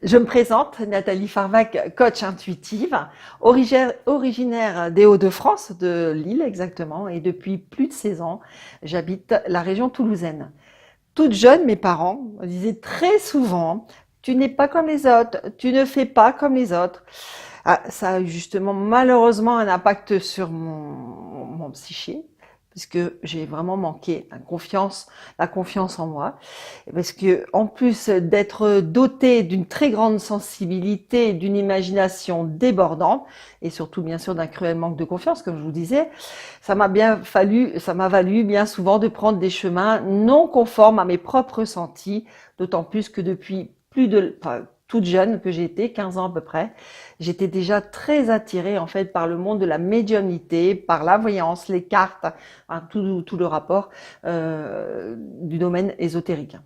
Je me présente, Nathalie Farvac, coach intuitive, originaire des Hauts-de-France, de Lille exactement, et depuis plus de 16 ans, j'habite la région toulousaine. Toute jeune, mes parents me disaient très souvent, tu n'es pas comme les autres, tu ne fais pas comme les autres. Ah, ça a eu justement malheureusement un impact sur mon psyché, puisque j'ai vraiment manqué la confiance en moi. Parce que en plus d'être dotée d'une très grande sensibilité, d'une imagination débordante, et surtout bien sûr d'un cruel manque de confiance, comme je vous disais, ça m'a valu bien souvent de prendre des chemins non conformes à mes propres ressentis, d'autant plus que depuis toute jeune que j'ai été, 15 ans à peu près, j'étais déjà très attirée en fait par le monde de la médiumnité, par la voyance, les cartes, hein, tout le rapport du domaine ésotérique.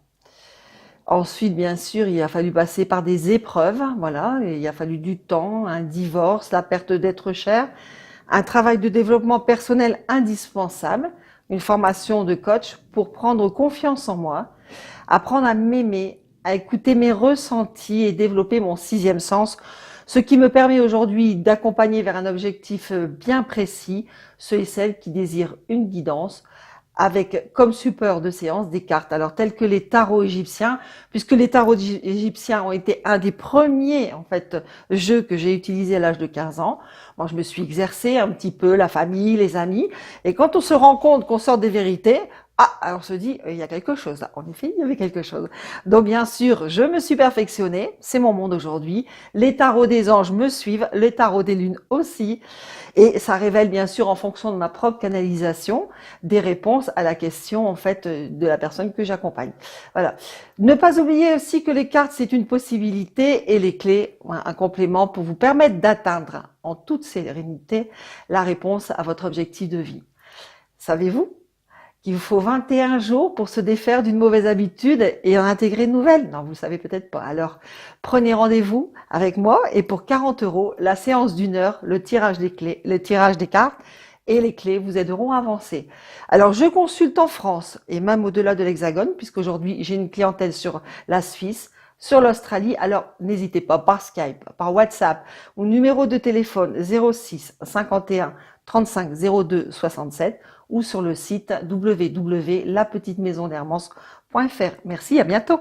Ensuite, bien sûr, il a fallu passer par des épreuves, voilà, et il a fallu du temps, un divorce, la perte d'être cher, un travail de développement personnel indispensable, une formation de coach pour prendre confiance en moi, apprendre à m'aimer, à écouter mes ressentis et développer mon sixième sens, ce qui me permet aujourd'hui d'accompagner vers un objectif bien précis ceux et celles qui désirent une guidance avec comme support de séance des cartes, alors telles que les tarots égyptiens, puisque les tarots égyptiens ont été un des premiers en fait jeux que j'ai utilisé à l'âge de 15 ans. Moi, je me suis exercée un petit peu, la famille, les amis, et quand on se rend compte qu'on sort des vérités, ah, alors on se dit, il y a quelque chose là. En effet, il y avait quelque chose. Donc bien sûr, je me suis perfectionnée, c'est mon monde aujourd'hui. Les tarots des anges me suivent, les tarots des lunes aussi. Et ça révèle bien sûr en fonction de ma propre canalisation des réponses à la question en fait de la personne que j'accompagne. Voilà. Ne pas oublier aussi que les cartes c'est une possibilité et les clés un complément pour vous permettre d'atteindre en toute sérénité la réponse à votre objectif de vie. Savez-vous qu'il vous faut 21 jours pour se défaire d'une mauvaise habitude et en intégrer une nouvelle? Non, vous le savez peut-être pas. Alors, prenez rendez-vous avec moi et pour 40 €, la séance d'une heure, le tirage des clés, le tirage des cartes et les clés vous aideront à avancer. Alors, je consulte en France et même au-delà de l'Hexagone, puisqu'aujourd'hui, j'ai une clientèle sur la Suisse, sur l'Australie. Alors, n'hésitez pas par Skype, par WhatsApp ou numéro de téléphone 06 51 35 02 67 ou sur le site www.lapetitemaisondermance.fr. Merci, à bientôt.